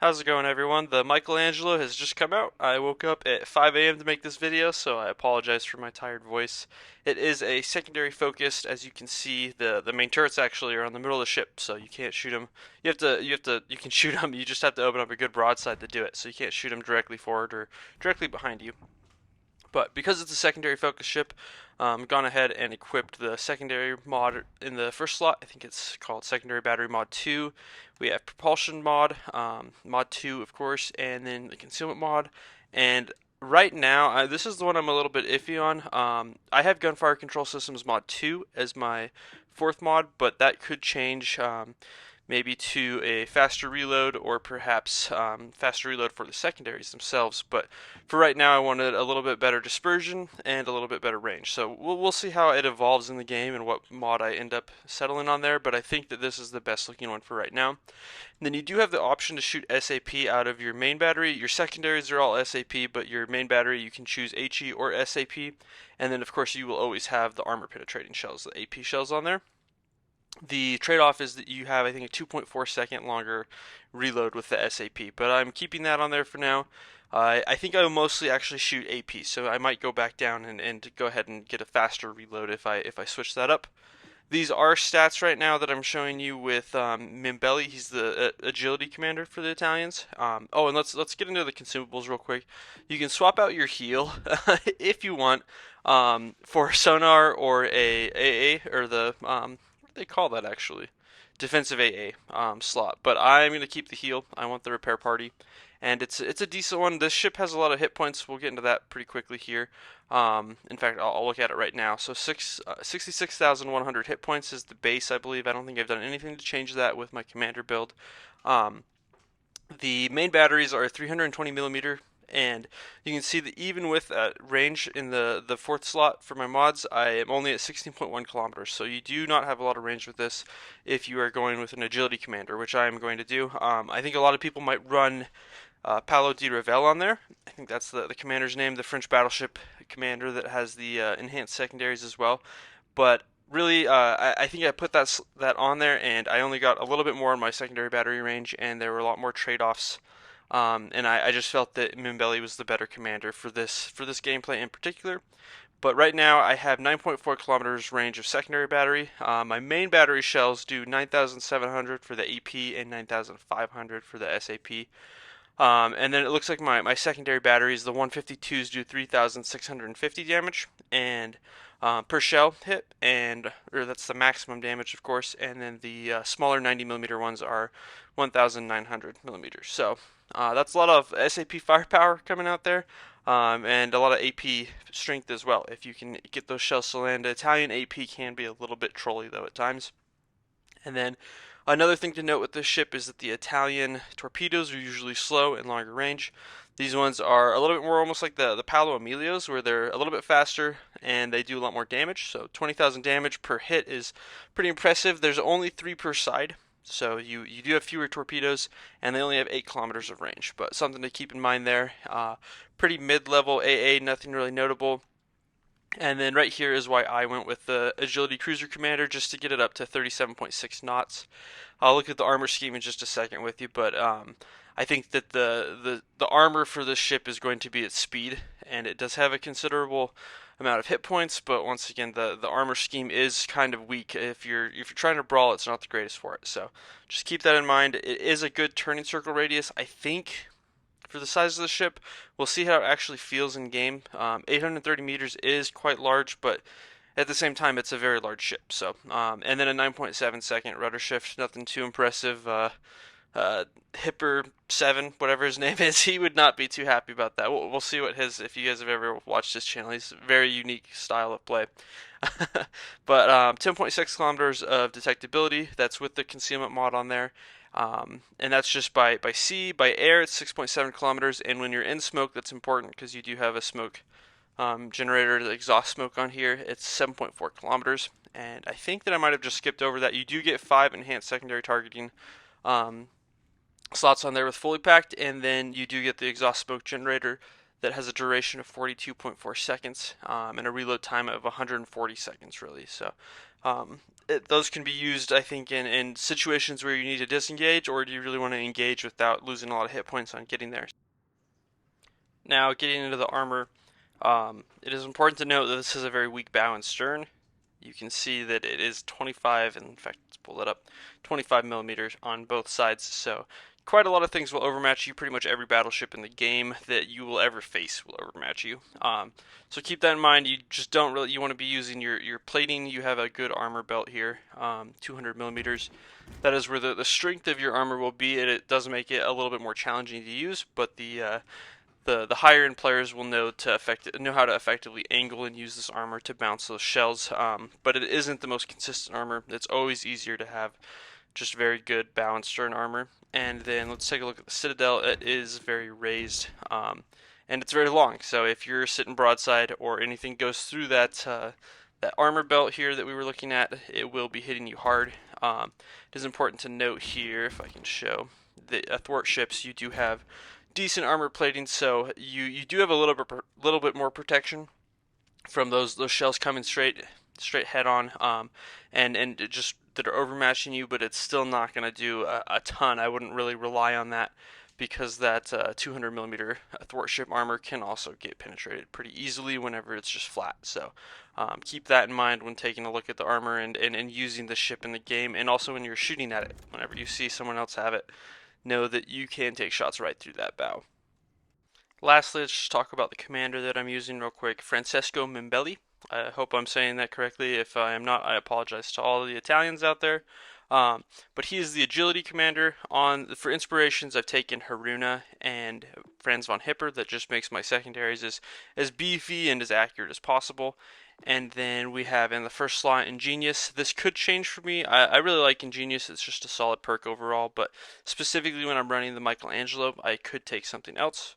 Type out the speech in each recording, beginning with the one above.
How's it going, everyone? The Michelangelo has just come out. I woke up at 5 a.m. to make this video, so I apologize for my tired voice. It is a secondary focused. As you can see, the main turrets actually are on the middle of the ship, so you can't shoot them. You can shoot them. You just have to open up a good broadside to do it. So you can't shoot them directly forward or directly behind you. But because it's a secondary focus ship, gone ahead and equipped the secondary mod in the first slot. I think it's called secondary battery mod 2. We have propulsion mod, mod 2 of course, and then the concealment mod. And right now, this is the one I'm a little bit iffy on. I have gunfire control systems mod 2 as my fourth mod, but that could change. Maybe to a faster reload or perhaps faster reload for the secondaries themselves. But for right now, I wanted a little bit better dispersion and a little bit better range. So we'll see how it evolves in the game and what mod I end up settling on there. But I think that this is the best looking one for right now. And then you do have the option to shoot SAP out of your main battery. Your secondaries are all SAP, but your main battery you can choose HE or SAP. And then of course you will always have the armor penetrating shells, the AP shells on there. The trade-off is that you have, I think, a 2.4 second longer reload with the SAP, but I'm keeping that on there for now. I think I will mostly actually shoot AP, so I might go back down and go ahead and get a faster reload if I switch that up. These are stats right now that I'm showing you with Mimbelli. He's the agility commander for the Italians. Oh, and let's get into the consumables real quick. You can swap out your heal if you want for sonar or a AA or the what do they call that actually? Defensive AA slot. But I'm gonna keep the heal. I want the repair party, and it's a decent one. This ship has a lot of hit points. We'll get into that pretty quickly here. In fact, I'll look at it right now. So 66,100 hit points is the base, I believe. I don't think I've done anything to change that with my commander build. Um, the main batteries are 320 millimeter, and you can see that even with range in the fourth slot for my mods, I am only at 16.1 kilometers. So you do not have a lot of range with this if you are going with an agility commander, which I am going to do. I think a lot of people might run Paolo di Revel on there. I think that's the commander's name, the French battleship commander that has the enhanced secondaries as well. But really, I think I put that on there, and I only got a little bit more on my secondary battery range, and there were a lot more trade-offs. And I just felt that Mimbelli was the better commander for this gameplay in particular. But right now I have 9.4 kilometers range of secondary battery. My main battery shells do 9,700 for the AP and 9,500 for the SAP. And then it looks like my secondary batteries, the 152s, do 3,650 damage and per shell hit, or that's the maximum damage, of course. And then the smaller 90 millimeter ones are 1,900 millimeters. So that's a lot of SAP firepower coming out there, and a lot of AP strength as well. If you can get those shells to land, Italian AP can be a little bit trolly though at times. And then another thing to note with this ship is that the Italian torpedoes are usually slow and longer range. These ones are a little bit more almost like the Paolo Emilios, where they're a little bit faster and they do a lot more damage. So 20,000 damage per hit is pretty impressive. There's only 3 per side, so you do have fewer torpedoes, and they only have 8 kilometers of range. But something to keep in mind there. Pretty mid-level AA, nothing really notable. And then right here is why I went with the Agility Cruiser Commander, just to get it up to 37.6 knots. I'll look at the armor scheme in just a second with you, but I think that the armor for this ship is going to be its speed, and it does have a considerable amount of hit points, but once again, the armor scheme is kind of weak. If you're trying to brawl, it's not the greatest for it. So just keep that in mind. It is a good turning circle radius, I think, for the size of the ship. We'll see how it actually feels in game. 830 meters is quite large, but at the same time, it's a very large ship. So, and then a 9.7 second rudder shift, nothing too impressive. Hipper 7, whatever his name is, he would not be too happy about that. We'll see what if you guys have ever watched his channel, he's a very unique style of play. But 10.6 kilometers of detectability, that's with the concealment mod on there. And that's just by sea. By air, it's 6.7 kilometers, and when you're in smoke, that's important because you do have a smoke generator, the exhaust smoke on here. It's 7.4 kilometers, and I think that I might have just skipped over that. You do get 5 enhanced secondary targeting slots on there with fully packed, and then you do get the exhaust smoke generator that has a duration of 42.4 seconds and a reload time of 140 seconds, really. So those can be used, I think, in situations where you need to disengage, or do you really want to engage without losing a lot of hit points on getting there. Now, getting into the armor, it is important to note that this has a very weak bow and stern. You can see that it is 25, and in fact, let's pull that up, 25 millimeters on both sides. So quite a lot of things will overmatch you. Pretty much every battleship in the game that you will ever face will overmatch you. So keep that in mind. You just don't really, you want to be using your plating. You have a good armor belt here, 200 millimeters. That is where the strength of your armor will be, and it does make it a little bit more challenging to use, but the higher end players will know how to effectively angle and use this armor to bounce those shells. But it isn't the most consistent armor. It's always easier to have just very good bow and stern armor. And then let's take a look at the citadel. It is very raised, and it's very long. So if you're sitting broadside or anything goes through that armor belt here that we were looking at, it will be hitting you hard. It is important to note here, if I can show, that athwart ships you do have decent armor plating, so you do have a little bit more protection from those shells coming straight head on, and it just that are overmatching you, but it's still not going to do a ton. I wouldn't really rely on that, because that 200 millimeter athwart ship armor can also get penetrated pretty easily whenever it's just flat. So keep that in mind when taking a look at the armor and using the ship in the game, and also when you're shooting at it. Whenever you see someone else have it, know that you can take shots right through that bow. Lastly, let's just talk about the commander that I'm using real quick, Francesco Mimbelli. I hope I'm saying that correctly. If I am not, I apologize to all the Italians out there. But he is the agility commander. For inspirations, I've taken Haruna and Franz von Hipper. That just makes my secondaries as beefy and as accurate as possible. And then we have in the first slot Ingenious. This could change for me. I really like Ingenious. It's just a solid perk overall. But specifically when I'm running the Michelangelo, I could take something else.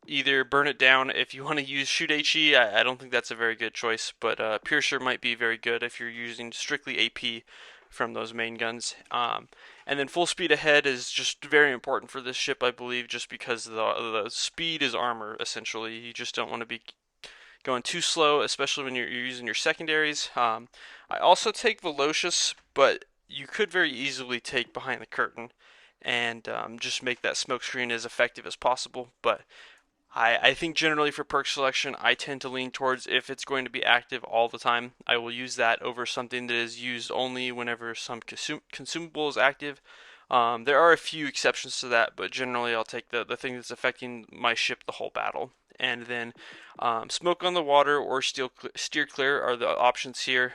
Either burn it down if you want to use shoot HE. I don't think that's a very good choice, but Piercer might be very good if you're using strictly AP from those main guns. And then full speed ahead is just very important for this ship, I believe, just because the speed is armor, essentially. You just don't want to be going too slow, especially when you're using your secondaries. I also take Velocious, but you could very easily take Behind the Curtain and just make that smoke screen as effective as possible. But I think generally for perk selection, I tend to lean towards, if it's going to be active all the time, I will use that over something that is used only whenever some consumable is active. There are a few exceptions to that, but generally I'll take the thing that's affecting my ship the whole battle. And then Smoke on the Water or Steer Clear are the options here.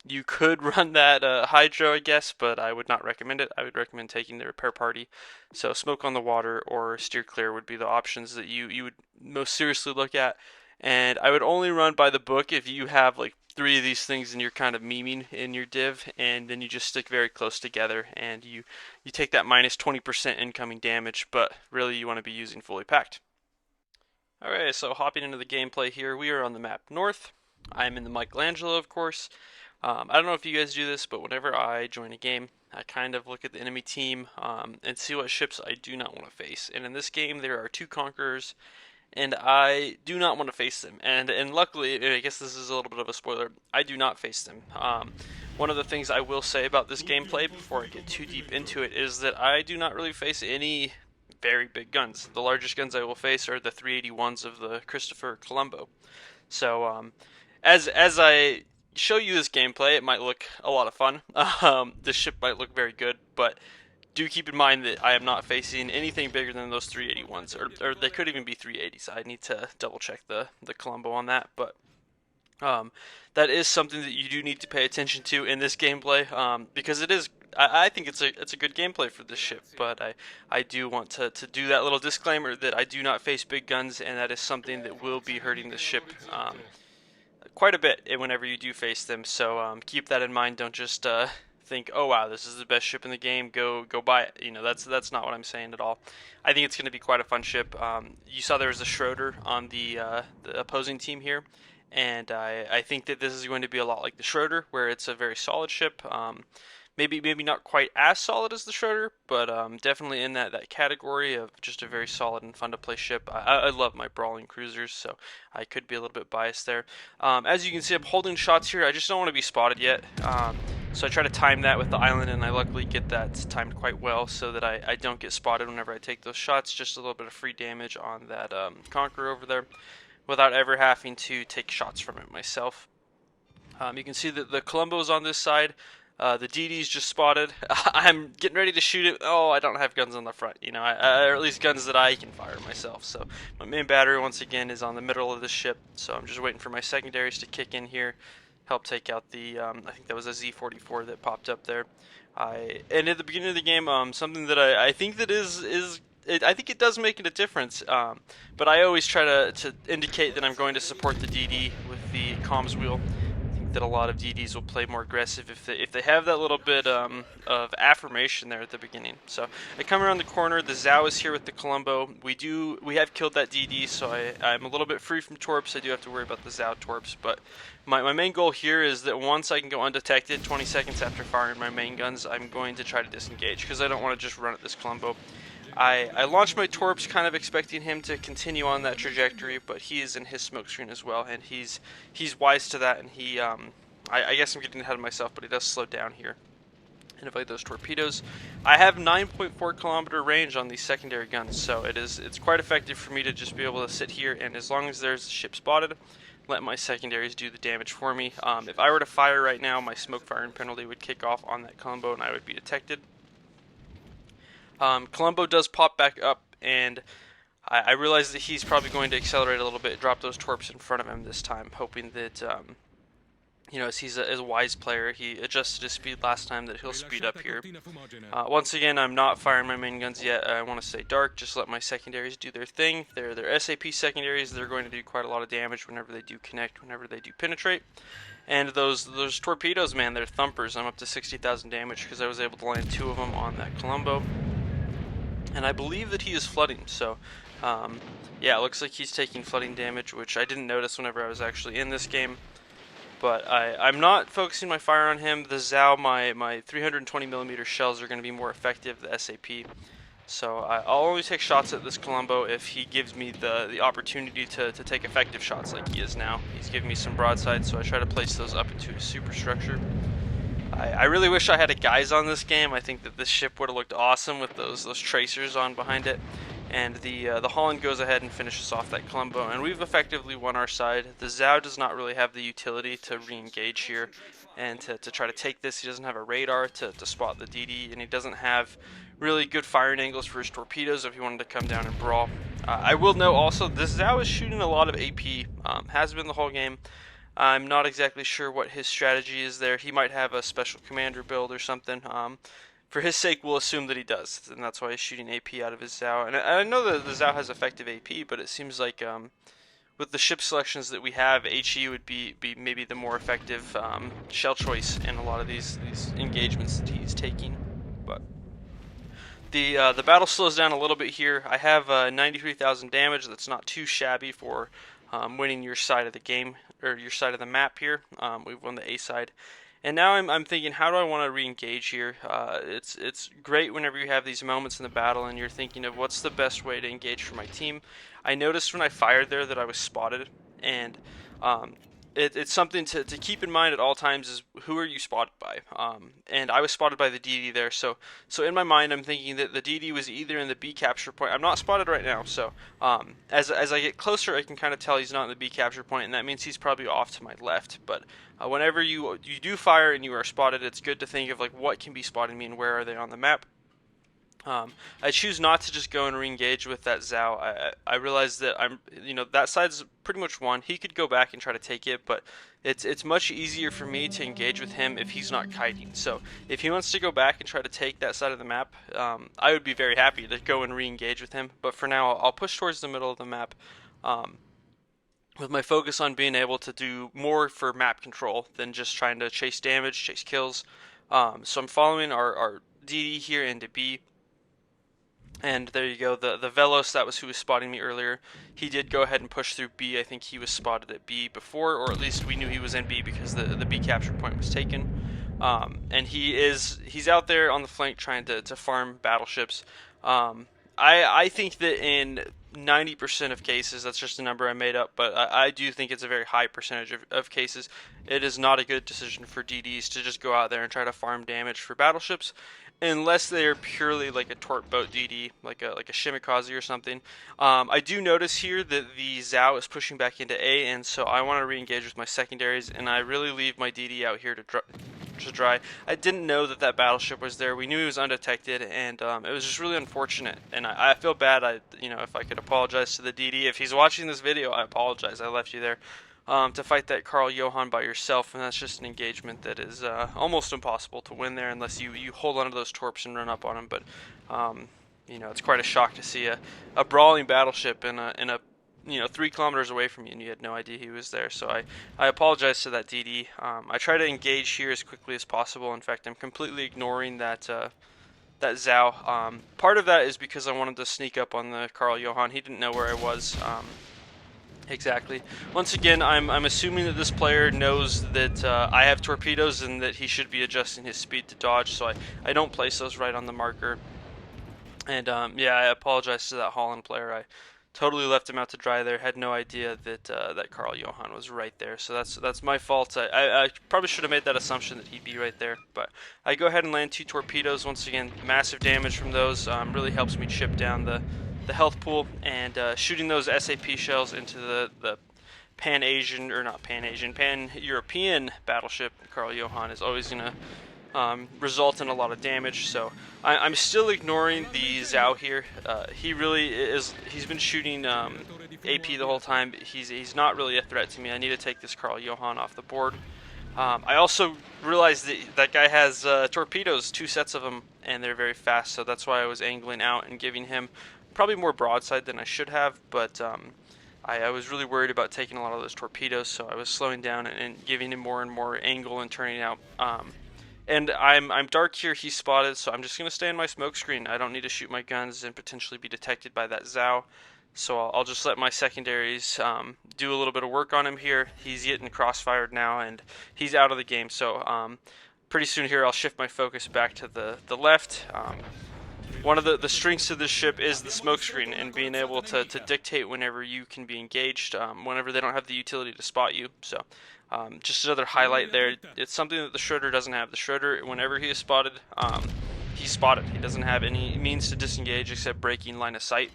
You could run that Hydro, I guess, but I would not recommend it. I would recommend taking the Repair Party. So Smoke on the Water or Steer Clear would be the options that you would most seriously look at. And I would only run by the book if you have like 3 of these things and you're kind of memeing in your div, and then you just stick very close together and you take that minus 20% incoming damage, but really you want to be using fully packed. Alright, so hopping into the gameplay here, we are on the map North. I'm in the Michelangelo, of course. I don't know if you guys do this, but whenever I join a game, I kind of look at the enemy team and see what ships I do not want to face. And in this game, there are 2 Conquerors, and I do not want to face them. And luckily, I guess this is a little bit of a spoiler, I do not face them. One of the things I will say about this gameplay before I get too deep into it is that I do not really face any very big guns. The largest guns I will face are the 381s of the Christopher Colombo. So as I show you this gameplay, it might look a lot of fun. This ship might look very good, but do keep in mind that I am not facing anything bigger than those 381s, or they could even be 380s. I need to double check the Colombo on that, but that is something that you do need to pay attention to in this gameplay, because it is. I think it's a good gameplay for this ship, but I do want to do that little disclaimer that I do not face big guns, and that is something that will be hurting this ship quite a bit whenever you do face them. So keep that in mind. Don't just think, oh wow, this is the best ship in the game, go buy it. You know, that's not what I'm saying at all. I think it's going to be quite a fun ship. You saw there was a Schroeder on the opposing team here, and I think that this is going to be a lot like the Schroeder, where it's a very solid ship. maybe not quite as solid as the Schroeder, but definitely in that category of just a very solid and fun to play ship. I love my brawling cruisers, so I could be a little bit biased there. As you can see, I'm holding shots here. I just don't want to be spotted yet. So I try to time that with the island, and I luckily get that timed quite well so that I don't get spotted whenever I take those shots. Just a little bit of free damage on that Conqueror over there without ever having to take shots from it myself. You can see that the Columbo's on this side. The DD's just spotted. I'm getting ready to shoot it. Oh, I don't have guns on the front, you know, or at least guns that I can fire myself. So my main battery, once again, is on the middle of the ship. So I'm just waiting for my secondaries to kick in here, help take out the, I think that was a Z-44 that popped up there. And at the beginning of the game, something that I think that I think it does make it a difference, but I always try to indicate that I'm going to support the DD with the comms wheel. That a lot of DDs will play more aggressive if they have that little bit of affirmation there at the beginning. So I come around the corner. The Zhao is here with the Columbo. We have killed that DD, so I'm a little bit free from torps. I do have to worry about the Zhao torps, but my main goal here is that once I can go undetected, 20 seconds after firing my main guns, I'm going to try to disengage because I don't want to just run at this Columbo. I launched my torps kind of expecting him to continue on that trajectory, but he is in his smoke screen as well, and he's wise to that, and I guess I'm getting ahead of myself, but he does slow down here and avoid those torpedoes. I have 9.4 kilometer range on these secondary guns, so it's quite effective for me to just be able to sit here, and as long as there's a ship spotted, let my secondaries do the damage for me. If I were to fire right now, my smoke firing penalty would kick off on that Columbo, and I would be detected. Columbo does pop back up, and I realize that he's probably going to accelerate a little bit, drop those torps in front of him this time, hoping that, you know, as he's a wise player, he adjusted his speed last time, that he'll speed up here. Once again, I'm not firing my main guns yet. I want to stay dark, just let my secondaries do their thing. They're SAP secondaries. They're going to do quite a lot of damage whenever they do connect, whenever they do penetrate. And those torpedoes, man, they're thumpers. I'm up to 60,000 damage because I was able to land 2 of them on that Columbo. And I believe that he is flooding, so yeah, it looks like he's taking flooding damage, which I didn't notice whenever I was actually in this game. But I'm not focusing my fire on him. The Zhao, my 320mm shells are going to be more effective, the SAP. So I'll only take shots at this Columbo if he gives me the opportunity to take effective shots like he is now. He's giving me some broadsides, so I try to place those up into a superstructure. I really wish I had a guys on this game. I think that this ship would have looked awesome with those tracers on behind it. And the Holland goes ahead and finishes off that Columbo, and we've effectively won our side. The Zhao does not really have the utility to re-engage here and to try to take this. He doesn't have a radar to spot the DD, and he doesn't have really good firing angles for his torpedoes if he wanted to come down and brawl. I will note also, this Zhao is shooting a lot of AP, has been the whole game. I'm not exactly sure what his strategy is there. He might have a special commander build or something. For his sake, we'll assume that he does, and that's why he's shooting AP out of his Zhao. And I know that the Zhao has effective AP, but it seems like with the ship selections that we have, HE would be maybe the more effective shell choice in a lot of these engagements that he's taking. But the battle slows down a little bit here. I have 93,000 damage. That's not too shabby for winning your side of the game, or your side of the map here. We've won the A side. And now I'm thinking, how do I want to re-engage here? It's great whenever you have these moments in the battle and you're thinking of what's the best way to engage for my team. I noticed when I fired there that I was spotted, and it's something to keep in mind at all times is who are you spotted by. And I was spotted by the DD there, so in my mind I'm thinking that the DD was either in the B capture point. I'm not spotted right now, so as I get closer I can kind of tell he's not in the B capture point, and that means he's probably off to my left. But whenever you do fire and you are spotted, it's good to think of like what can be spotting me and where are they on the map. I choose not to just go and re-engage with that Zhao. I realize that that side's pretty much won. He could go back and try to take it, but it's much easier for me to engage with him if he's not kiting. So if he wants to go back and try to take that side of the map, I would be very happy to go and re-engage with him. But for now, I'll push towards the middle of the map, with my focus on being able to do more for map control than just trying to chase damage, chase kills. So I'm following our DD here into B. And there you go, the Velos, that was who was spotting me earlier. He did go ahead and push through B. I think he was spotted at B before, or at least we knew he was in B because the B capture point was taken. And he's out there on the flank trying to farm battleships. I think that in 90% of cases, that's just a number I made up, but I do think it's a very high percentage of cases. It is not a good decision for DDs to just go out there and try to farm damage for battleships, unless they are purely like a torp boat DD, like a Shimikaze or something. I do notice here that the Zhao is pushing back into A, and so I want to re-engage with my secondaries, and I really leave my DD out here to dry. I didn't know that that battleship was there. We knew he was undetected, and it was just really unfortunate. And I feel bad. If I could apologize to the DD, if he's watching this video, I apologize. I left you there to fight that Karl Johan by yourself, and that's just an engagement that is almost impossible to win there unless you hold onto those torps and run up on him. But it's quite a shock to see a brawling battleship in a 3 kilometers away from you, and you had no idea he was there. So I apologize to that DD. I try to engage here as quickly as possible. In fact, I'm completely ignoring that Zhao. Part of that is because I wanted to sneak up on the Karl Johan. He didn't know where I was exactly. Once again, I'm assuming that this player knows that I have torpedoes and that he should be adjusting his speed to dodge, so I don't place those right on the marker. And I apologize to that Holland player. I totally left him out to dry there. Had no idea that that Karl Johan was right there. So that's my fault. I probably should have made that assumption that he'd be right there. But I go ahead and land 2 torpedoes. Once again, massive damage from those. Really helps me chip down the health pool. And shooting those SAP shells into the Pan-Asian, or not Pan-Asian, Pan-European battleship, Karl Johan, is always going to result in a lot of damage. So I'm still ignoring the Zhao here. He really is. He's been shooting AP the whole time. He's not really a threat to me. I need to take this Karl Johan off the board. I also realized that that guy has torpedoes, 2 sets of them, and they're very fast. So that's why I was angling out and giving him probably more broadside than I should have. But I was really worried about taking a lot of those torpedoes, so I was slowing down and giving him more and more angle and turning out. And I'm dark here, he's spotted, so I'm just going to stay in my smoke screen. I don't need to shoot my guns and potentially be detected by that Zhao. So I'll just let my secondaries do a little bit of work on him here. He's getting crossfired now, and he's out of the game. So pretty soon here I'll shift my focus back to the left. One of the strengths of this ship is the smoke screen and being able to dictate whenever you can be engaged, whenever they don't have the utility to spot you. So just another highlight there. It's something that the Schroeder doesn't have. The Schroeder, whenever he is spotted, he's spotted. He doesn't have any means to disengage except breaking line of sight.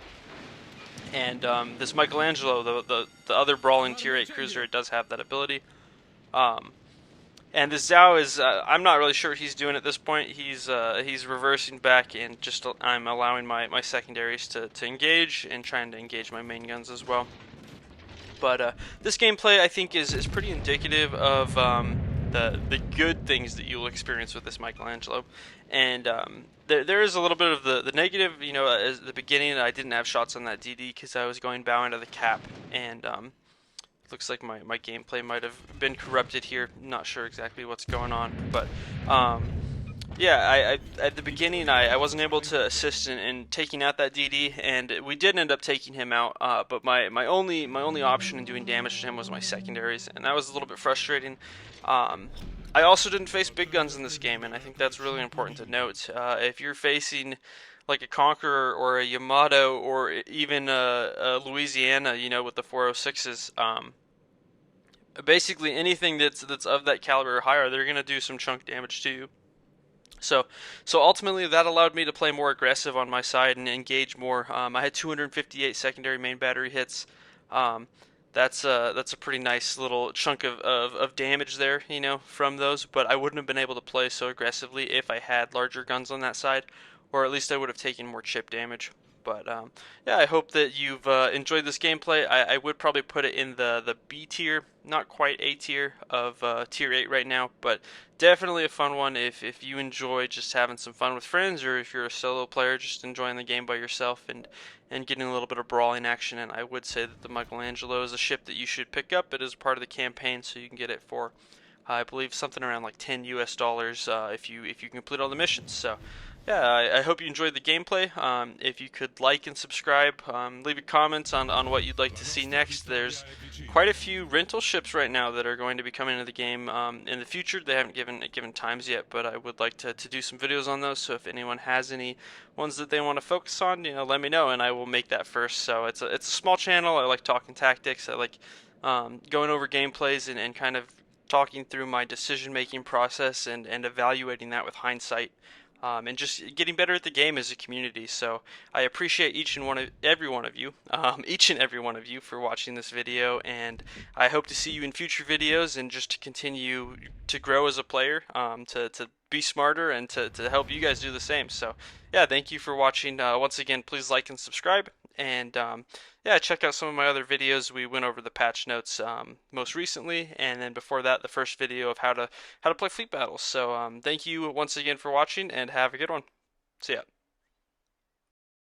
And this Michelangelo, the other brawling Tier 8 cruiser, it does have that ability. And this Zhao is, I'm not really sure what he's doing at this point. He's reversing back, and just I'm allowing my secondaries to engage and trying to engage my main guns as well. But this gameplay, I think, is pretty indicative of the good things that you'll experience with this Michelangelo. And there is a little bit of the negative. At the beginning, I didn't have shots on that DD because I was going bow into the cap, and looks like my gameplay might have been corrupted here. Not sure exactly what's going on, but I at the beginning I wasn't able to assist in taking out that DD, and we did end up taking him out. But my only option in doing damage to him was my secondaries, and that was a little bit frustrating. I also didn't face big guns in this game, and I think that's really important to note. If you're facing like a Conqueror or a Yamato or even a Louisiana, with the 406s, basically anything that's of that caliber or higher, they're gonna do some chunk damage to you. So ultimately that allowed me to play more aggressive on my side and engage more. I had 258 secondary main battery hits. That's a pretty nice little chunk of damage there, from those. But I wouldn't have been able to play so aggressively if I had larger guns on that side, or at least I would have taken more chip damage. But I hope that you've enjoyed this gameplay. I would probably put it in the B tier, not quite A tier of Tier 8 right now, but definitely a fun one if you enjoy just having some fun with friends, or if you're a solo player just enjoying the game by yourself and getting a little bit of brawling action. And I would say that the Michelangelo is a ship that you should pick up. It is part of the campaign, so you can get it for I believe something around like $10 US if you complete all the missions. So yeah, I hope you enjoyed the gameplay. If you could like and subscribe, leave a comment on what you'd like to see next. There's quite a few rental ships right now that are going to be coming into the game in the future. They haven't given times yet, but I would like to do some videos on those. So if anyone has any ones that they want to focus on, let me know, and I will make that first. So it's a small channel. I like talking tactics. I like going over gameplays and kind of talking through my decision making process and evaluating that with hindsight, and just getting better at the game as a community. So I appreciate every one of you, each and every one of you for watching this video, and I hope to see you in future videos and just to continue to grow as a player, to be smarter and to help you guys do the same. So yeah, thank you for watching. Once again, please like and subscribe, and yeah, check out some of my other videos. We went over the patch notes most recently, and then before that, the first video of how to play fleet battles. So thank you once again for watching, and have a good one. See ya.